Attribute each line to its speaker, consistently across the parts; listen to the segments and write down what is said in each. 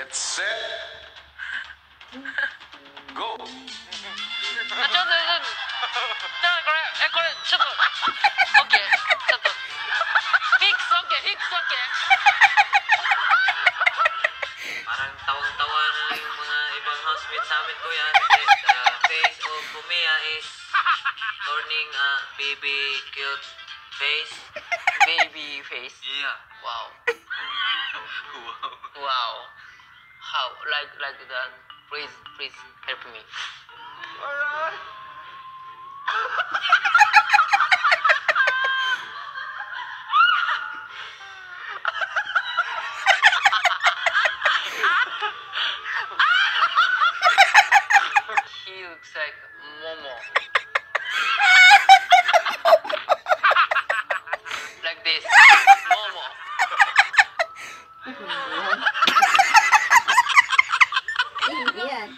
Speaker 1: Get set. Go.
Speaker 2: Parang tawang-tawa na yung mga ibang housemates sa amin, kuya. Kasi the face of Fumiyam is turning a baby cute face.
Speaker 3: Baby face.
Speaker 2: Yeah.
Speaker 3: Wow.
Speaker 2: Wow.
Speaker 3: Wow. How? Like that. Please help me.
Speaker 1: Alright.
Speaker 3: He looks like Momo. Like this. Momo.
Speaker 4: Yan.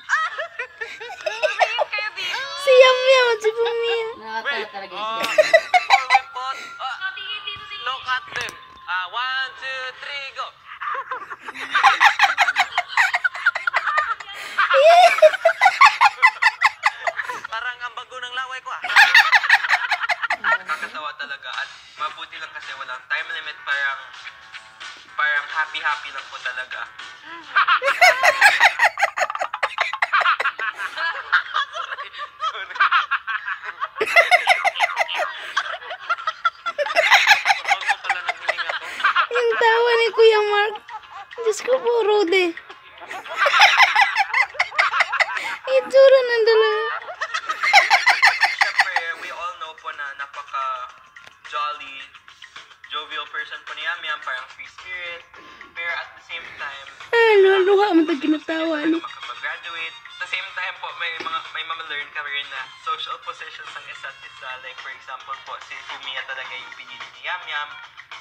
Speaker 5: Si Yam at si Fumiyam.
Speaker 4: Nakatawa talaga yung siya.
Speaker 2: Before we put, look at them. 1, 2, 3, go. Parang ang bago ng laway ko, Nakakatawa talaga at mabuti lang kasi walang time limit, parang happy lang po talaga.
Speaker 5: Yung tawa ni Kuya Mark. Diyos ko po, Rude. Itsura ng dalawa.
Speaker 2: Siyempre, we all know po na napaka-jolly, jovial person po ni Yam, parang free spirit. Pero at the same time,
Speaker 5: Luha mo tag kinatawa ni.
Speaker 2: makapag-graduate. At the same time po, may mama-learn ka rin na social positions ng isa't isa. Like for example po, si Fumiyam talaga yung pinili ni Yam.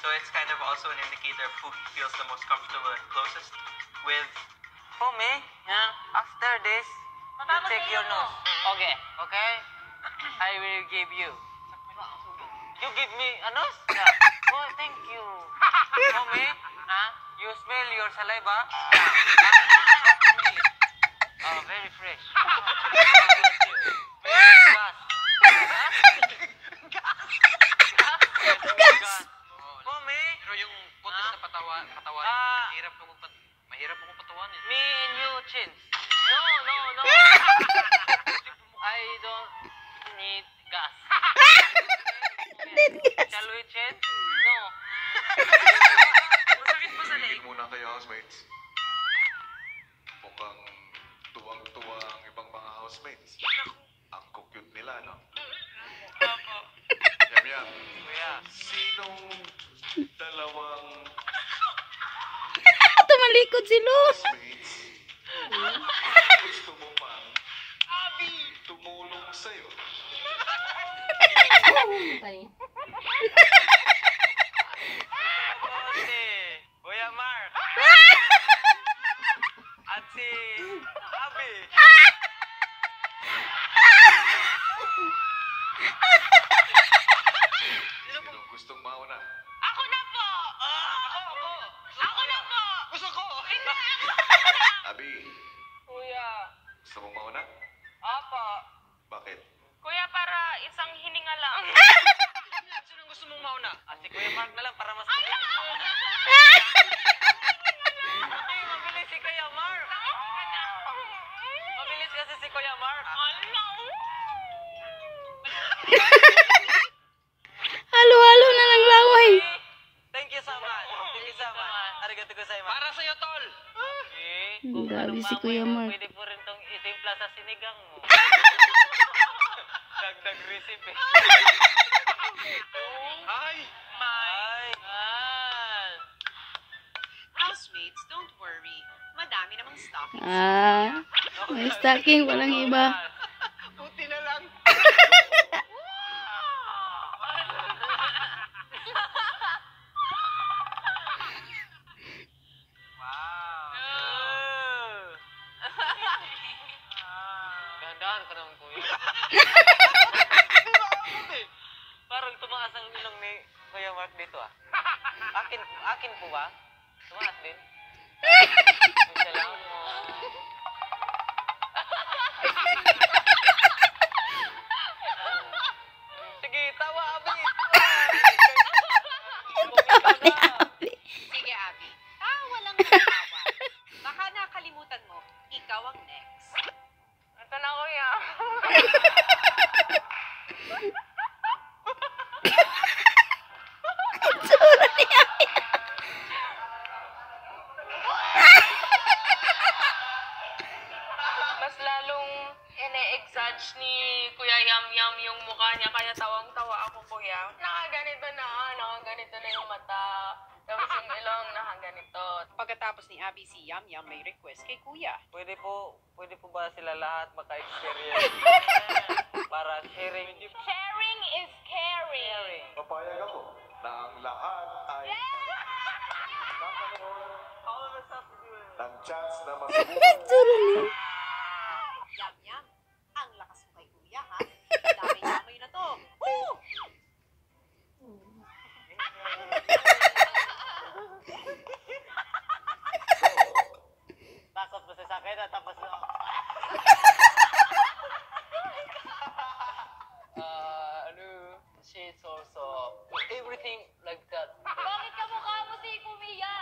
Speaker 2: So it's kind of also an indicator of who he feels the most comfortable and closest with. Fumi, after this, you take your nose.
Speaker 3: Okay. I will give you.
Speaker 2: You give me a nose?
Speaker 3: Yeah. Oh, thank you.
Speaker 2: Fumi, you smell your saliva?
Speaker 3: Oh, very fresh.
Speaker 2: Fumi?
Speaker 3: Pero yung putis na patawan, mahirap akong patawanin.
Speaker 2: Me and you, Chin.
Speaker 3: No. I don't need gas.
Speaker 2: Shall we, Chin?
Speaker 3: No.
Speaker 2: Masakit ba sa
Speaker 1: Tingin muna kayo, housemates. Mukhang tuwang-tuwa ang ibang mga housemates. Ang cute nila, no? Yam.
Speaker 2: Kuya.
Speaker 1: Sinong dalawang
Speaker 5: Tumalikod si Luz.
Speaker 1: housemates gusto mo pang tumulong sa'yo?
Speaker 4: Funny.
Speaker 2: Kuya Mark. At si Abi.
Speaker 1: Sinong gustong mauna?
Speaker 2: Ako na po! Ako na po! Gusto ko!
Speaker 1: Abi,
Speaker 3: Kuya.
Speaker 1: gusto mong mauna?
Speaker 3: Apa.
Speaker 1: Bakit?
Speaker 6: Kuya, para isang hininga lang.
Speaker 2: Sinong gusto mong mauna? Si Kuya Mark na lang para mas... Mabilis si Kuya Mark! Mabilis kasi si Kuya Mark!
Speaker 5: Halo-halo na ng laway.
Speaker 2: Thank you so much! Arigato gozaimasu! Para sa'yo, tol!
Speaker 5: Grabe si Kuya Mark.
Speaker 2: Pwede po rin tong itimpla sa sinigang mo. Dagdag recipe.
Speaker 1: Ay!
Speaker 6: Housemates, don't worry. Madami namang stockings.
Speaker 5: May stocking, walang iba.
Speaker 2: Puti na lang.
Speaker 3: Dahan-dahan ka naman, Kuya.
Speaker 2: Parang tumaas ang ilong ni Kuya Mark dito, Akin po ba? Tumaas din? Sige, tawa, Abi.
Speaker 6: Sige, Abby. Tawa lang ng tawa. Baka nakalimutan mo, ikaw ang next.
Speaker 2: Ito na, kuya. Mas lalong ine-exage ni Kuya Yam Yam yung mukha niya, kaya tawang-tawa ako, kuya. Nakaganito na yung mata. Tapos yung ilong, nakaganito.
Speaker 6: Pagkatapos ni Abby, si Yam Yam may request kay Kuya.
Speaker 2: Pwede po ba sila lahat maka-experience? Para sharing.
Speaker 6: Sharing is caring.
Speaker 1: Papayag ako na ang lahat ay ng chance na masubukan.
Speaker 6: Yam Yam, ang lakas mo kay Kuya, ha? Damay-damay na to. Woo!
Speaker 2: Takot mo sa sakit at tapos she's also everything like that.
Speaker 6: Bakit kamukha mo si Fumiya?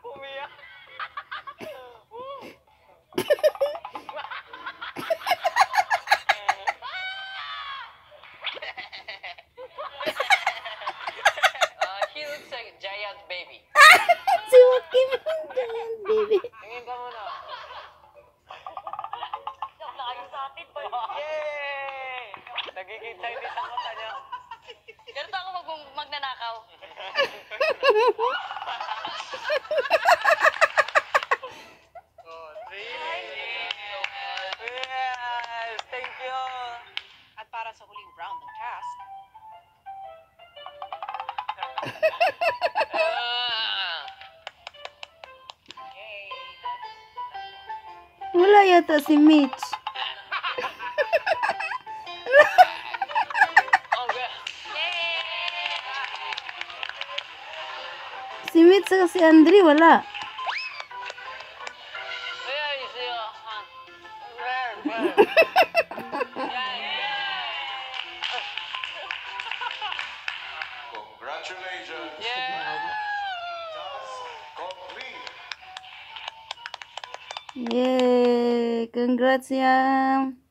Speaker 2: Fumiyam. He looks like a giant baby.
Speaker 5: Si Joaquin Giant baby.
Speaker 2: Tingin ka muna.
Speaker 6: Layo sa atin, boy.
Speaker 2: Yay! Nagiging Chinese ang mata niya.
Speaker 6: Ganito ako magnanakaw.
Speaker 2: Oh, three. Yes! Thank you!
Speaker 6: At para sa huling round ng task,
Speaker 5: Wala yata si Mitch. Si Mitch saka si Andre wala.
Speaker 1: Congratulations. Task complete.
Speaker 5: Yay! Congrats, Yam.